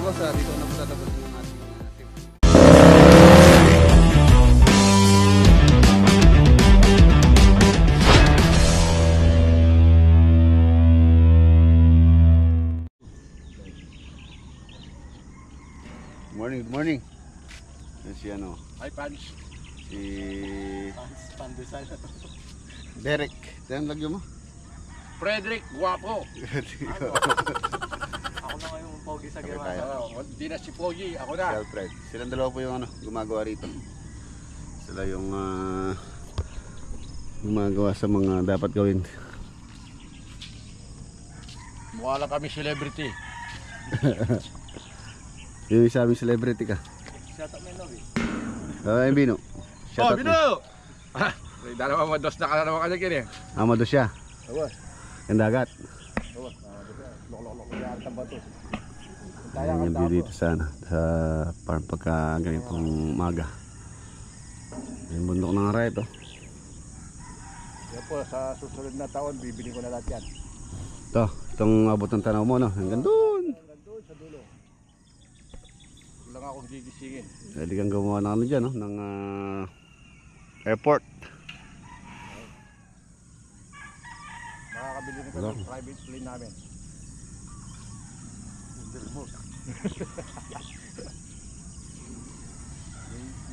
boss, dito na po tatapos yung ating tip. Good morning. Si ano? Hi, Punch. Si Pan design na to. Derek. Yan lagyo mo? Frederick, guwapo. Ako na ngayong pogi sa ginawa. Hindi na si Pogi, ako na. Fred. Silang dalawa po yung ano, gumagawa rito. Sila yung gumagawa sa mga dapat gawin. Mukha lang kami celebrity. Yung isa aming celebrity ka. Shout out Menob eh. Bino. Oh, Bino! Dalawa mo, dos na ka na naman kanya kini. Amado siya. Awas. Yung dagat. Awas. Lok-lok-lok yan sa bato. Ayan yung dito sana sa farm pagka ganitong umaga. Yung bundok ng aray ito. Yan po, sa susunod na taon, bibili ko na lahat yan. Ito, itong abot ng tanaw mo, no? Hanggang doon. Hanggang doon sa dulo. Lang akong gigisingin. Pwede kang gumawa ng ano dyan, no? Ng airport. Makakabili nito ng private plane namin.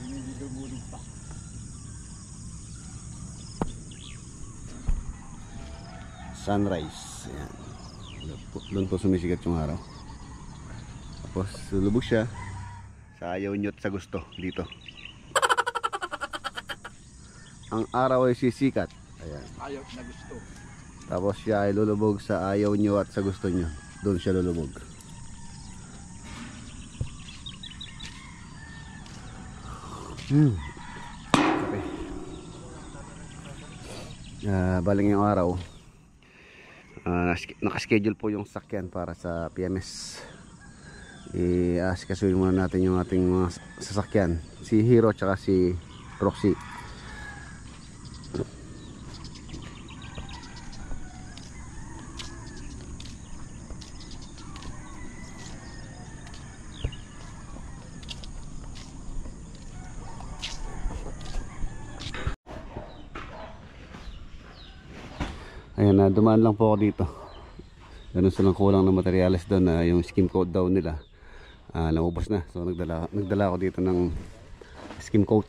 Hindi dumulog pa. Sunrise. Ayan. Doon po sumisigat yung araw. Tapos lubog siya sa ayaw nyo at sa gusto dito. Ang araw ay sisikat. Ayan. Ayaw na gusto. Tapos siya ay lulubog sa ayaw nyo at sa gusto nyo. Doon siya lulubog. Okay. Baling yung araw. Nakaschedule po yung sakyan para sa PMS. I-asikasuhin muna natin yung ating mga sasakyan. Si Hero tsaka si Roxy. Ayan, dumaan lang po ako dito. Ganun silang kulang ng materyales doon, yung skim coat daw nila naubos na. So nagdala ako dito ng skim coat.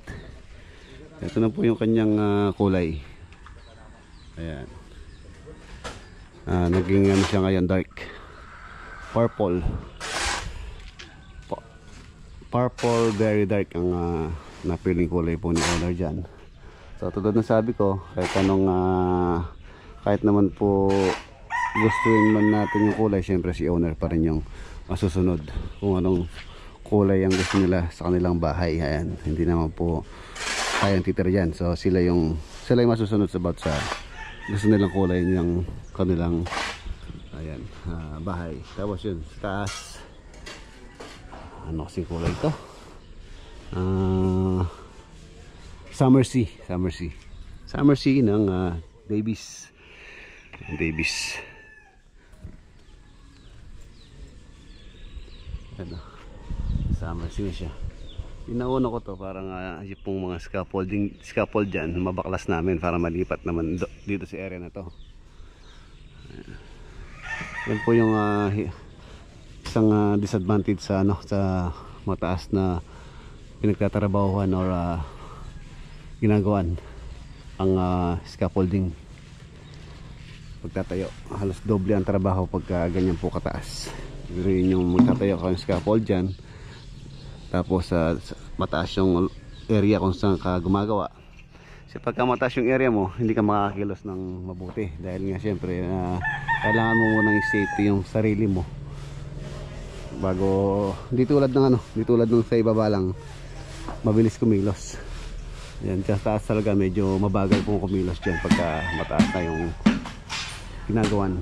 Ito na po yung kanyang kulay. Ayan. Naging ano siya ngayon, dark purple. Purple, very dark ang napiling kulay po ni owner dyan. So tulad ng sabi ko, kahit naman po gustuin man natin yung kulay, syempre si owner pa rin yung masusunod kung anong kulay ang gusto nila sa kanilang bahay. Ayan, hindi naman po kayang titira dyan. So sila yung masusunod sa gusto nilang kulay ng kanilang bahay. Tapos yun sa taas, ano kasi kulay ito? Summer Sea ng Davis. Ano, Summer Sea siya. Pinauna ko to parang yung pong mga scaffold dyan, mabaklas namin para malipat naman dito sa area na to. Yan po yung isang disadvantage sa sa mataas na pinagtatrabahuhan or ginagawan ang scaffolding. Pagtatayo, halos doble ang trabaho pagka ganyan po kataas. Yun yung magtatayo ka ng scaffold dyan, tapos mataas yung area kung saan ka gumagawa. Kasi pagka mataas yung area mo, hindi ka makakakilos ng mabuti dahil nga syempre kailangan mo munang i-safety yung sarili mo bago, di tulad ng sa ibaba lang mabilis kumilos. Yan, sa taas talaga medyo mabagal pong kumilos dyan pagka mataas na yung ginagawan.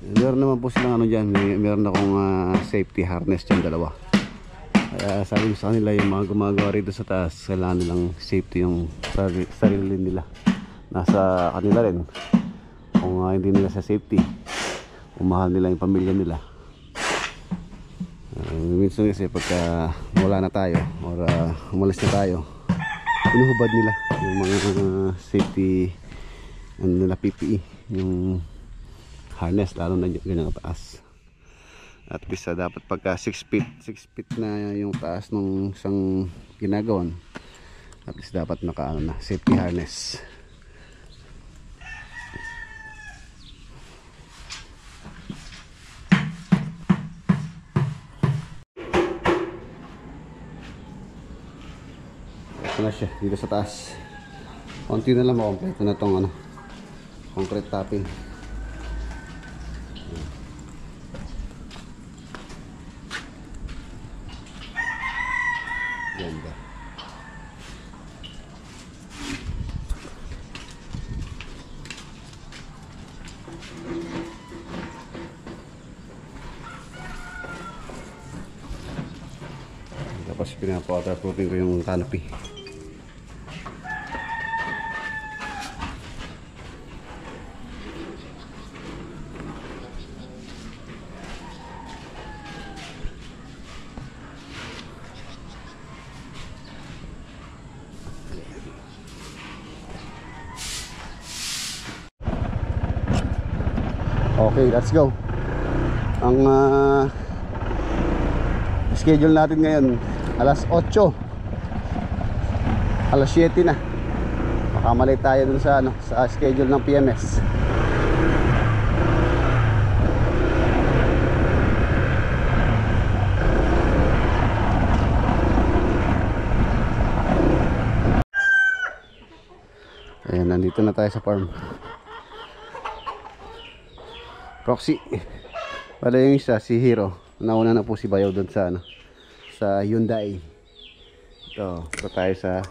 Meron naman po silang dyan, meron akong safety harness dyan, dalawa. Kaya sabi ko sa kanila, yung mga gumagawa rito sa taas, kailangan nilang safety yung sarili nila. Nasa kanila rin kung hindi nila sa safety, kung mahal nila yung pamilya nila. Minsan kasi pagka wala na tayo or umalis na tayo, pinuhubad nila yung mga safety nila, PPE, yung harness, lalo na ganyan taas. At least dapat pagka 6 feet na yung taas ng isang ginagawan, at least dapat naka na safety harness. Ito na siya dito sa taas. Konti na lang makompleto na tong concrete topping. Ganda. Tapos pinapa-waterproofing ko yung canopy. Okay, let's go. Ang schedule natin ngayon alas 8, alas 7 na. Makamali tayo dun sa sa schedule ng PMS. Ayan, nandito na tayo sa farm. Proxy. Pala yung isa, si Hero. Nauna na po si Bayaw doon sa sa Hyundai. Ito tayo sa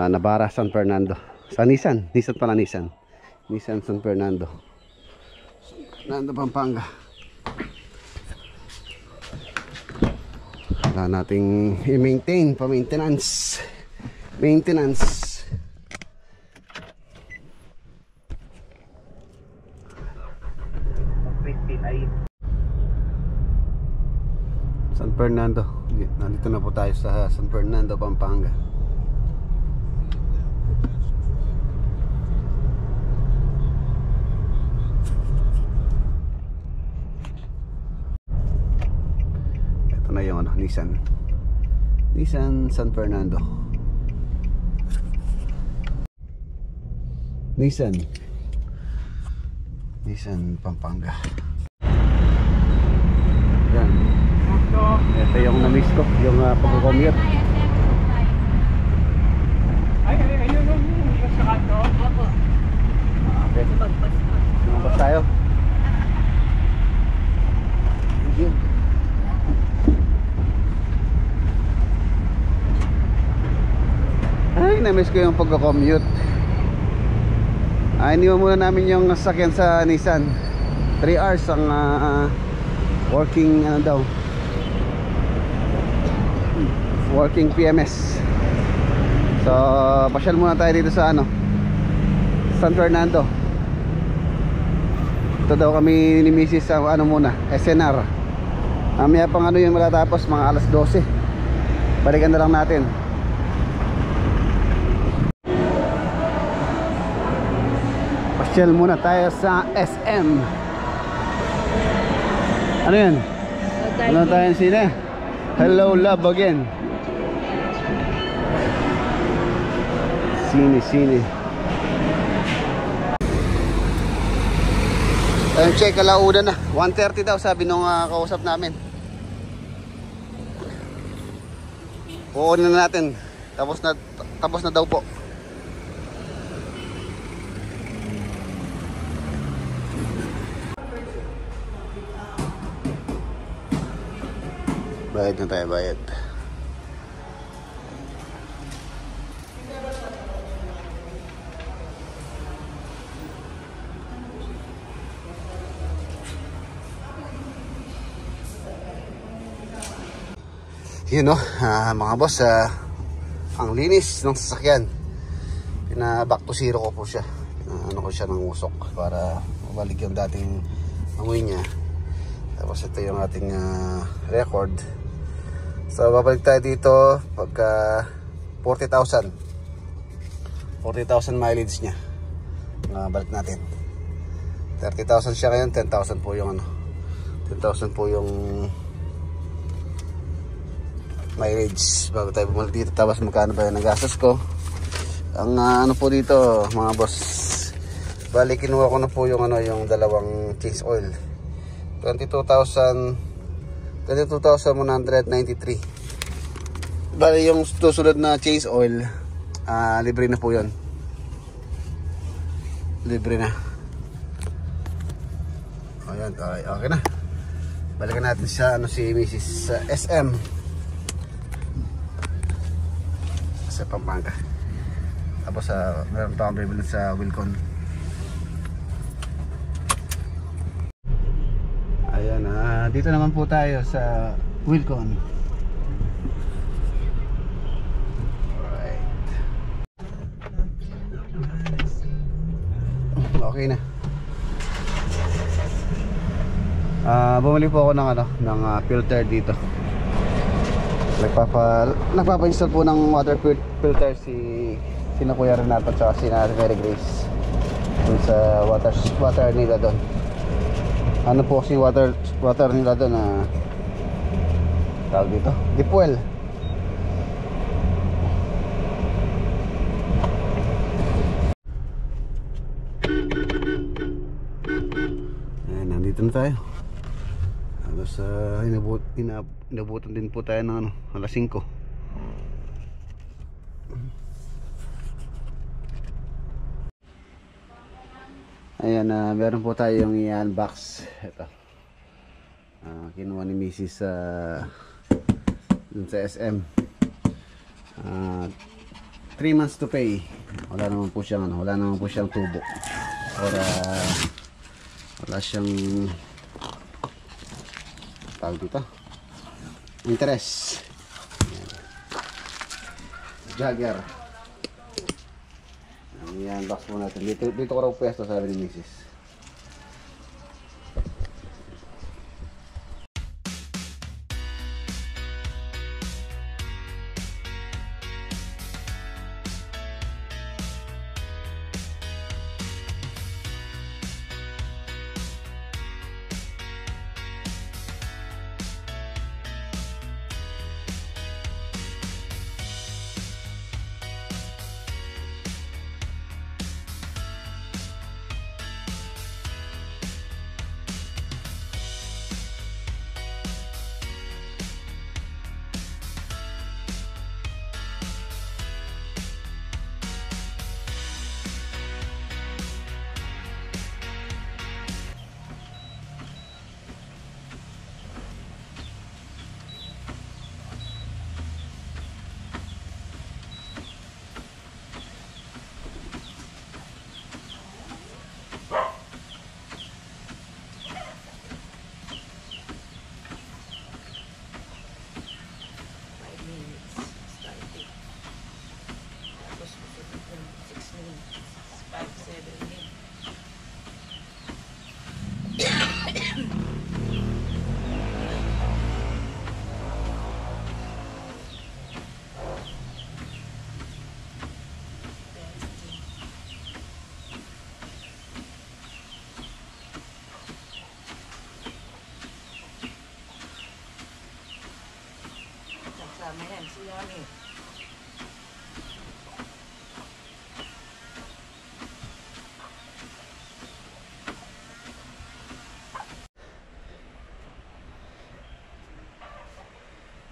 Navara, San Fernando. Sa Nissan pala, Nissan San Fernando, Pampanga. Wala nating i-maintain, maintenance. San Fernando. Nandito na po tayo sa San Fernando, Pampanga. Ito na yung Nissan San Fernando. Nissan Pampanga. Yan. Ito yung na-miss ko, yung pag-commute. Ayun yung sa kanto. Opo. Okay. Lumabas tayo. Thank you. Ay, na-miss ko yung pag-commute. Iniwan muna namin yung sasakyan sa Nissan. 3 hours ang working working PMS. So pasyal muna tayo dito sa San Fernando. Ito daw kami ni Mrs. sa muna, SNR. Mamaya pang yung matatapos, mga alas 12. Balikan na lang natin. Pasyal muna tayo sa SM. Ano yan? Ano tayong sine? Hello Love Again. Sine. Time check, alauna na. 1:30 daw sabi nung kausap namin. Puunin na natin. Tapos na daw po. Bayad na tayo, bayad. Yun mga boss, ang linis ng sasakyan. Back to zero ko po siya. Ko siya ng usok para mabalik yung dating amoy niya. Tapos Tapos ito yung ating record. So babalik tayo dito pagka 40,000 mileage nya. Balik natin. 30,000 siya ngayon, 10,000 po yung 10,000 po yung mileage bago tayo bumalik dito. Tapos magkano ba yung nagastos ko? Ang ano po dito mga boss, bali kinuha ko na po yung yung dalawang change oil. 22,193. Bali yung susunod na change oil, libre na po yun. Libre na. Ayan, okay na. Balikan natin siya si Mrs. SM sa Pampanga. Tapos meron pa akong bibili sa Wilcon. Ayan, dito naman po tayo sa Wilcon. Alright. Okay na. Bumili po ako ng filter dito. Nagpapa-install po ng water filter si Kuya Renato at si Mary Grace dun sa water nila doon. Ano po si water nila doon tawag dito, deep well. Ayan, nandito na tayo. Tapos inabutan din po tayo ng alas 5. Ayan, meron po tayo yung i-unbox. Ito kinuha ni Mrs. Dun sa SM. 3 months to pay. Wala naman po siyang tubo or wala siyang tawag dito, interest. Jagger. Ayan, box po natin. Dito ko raw pwesto, sabi ni Mrs.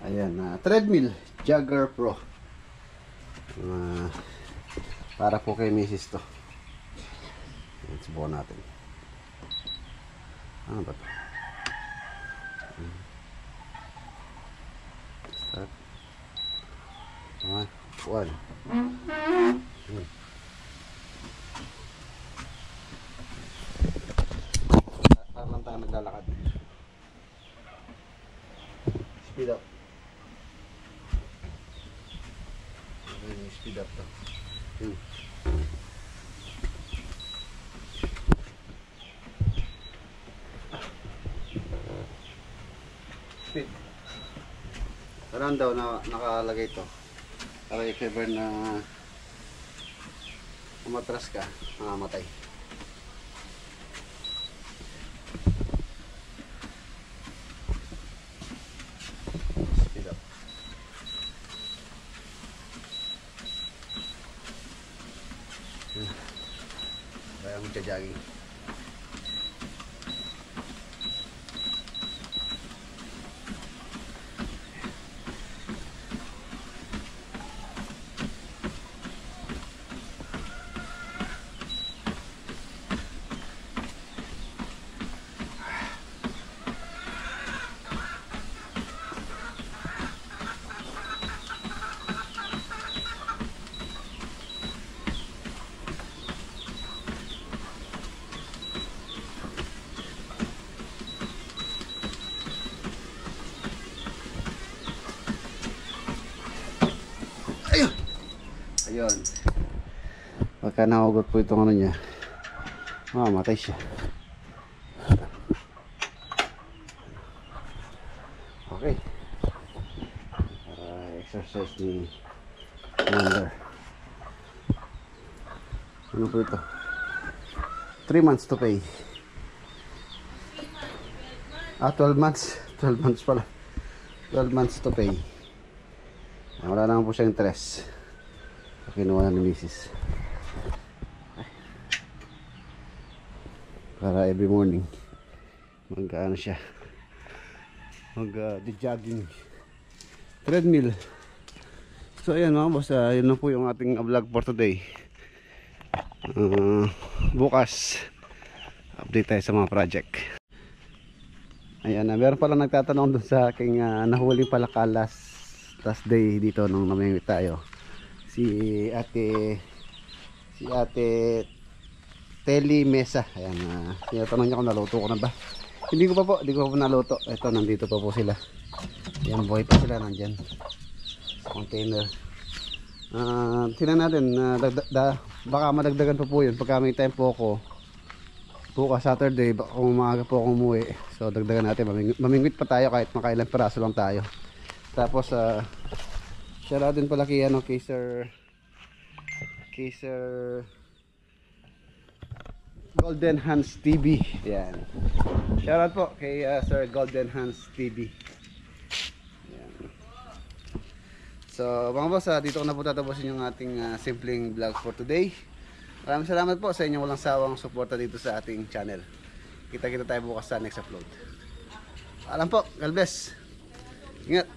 Ayan, treadmill Jagger Pro. Para po kay Mrs. to. Ayan, subukan natin. Ano ba to? Start. One. Parang tayo naglalakad. Speed up. Speed up to. speed. Saan daw na nakalagay ito? Para if ever na umatras ka, mamamatay. Speed up. Kaya magja-jogging. Ayun. Pagka nahugot po itong ano niya, mamatay siya. Okay. Exercise ni Commander. Ano po ito? 3 months to pay. 12 months. 12 months pala. 12 months to pay. Wala naman po siya interest. Kinuha na ni Mrs. Para every morning mag-ano siya, mag-jogging treadmill. So ayan mga boss, yun na po yung ating vlog for today. Bukas update tayo sa mga project. Ayan, meron pala nagtatanong dun sa aking nahuli pala ka last day dito nung namimit tayo. Si ate Telly Mesa. Ayan, tinatanong niya kung naluto ko na ba. Hindi ko pa po naluto. Ito, nandito pa po sila. Ayan, buhay pa sila nandyan sa container. Tingnan natin, baka madagdagan pa po yun pagka may time po ako bukas Saturday, kung maaga po akong umuwi. So dagdagan natin, mamingwit pa tayo kahit makailang peraso lang tayo. Tapos shoutout din pala kay Sir Golden Hands TV. Yan. Shoutout po kay Sir Golden Hands TV. Yan. So mga boss, dito ko na po tatapusin yung ating simpleng vlog for today. Maraming salamat po sa inyong walang sawang suporta dito sa ating channel. Kita-kita tayo bukas sa next upload. Alam po, God bless. Ingat.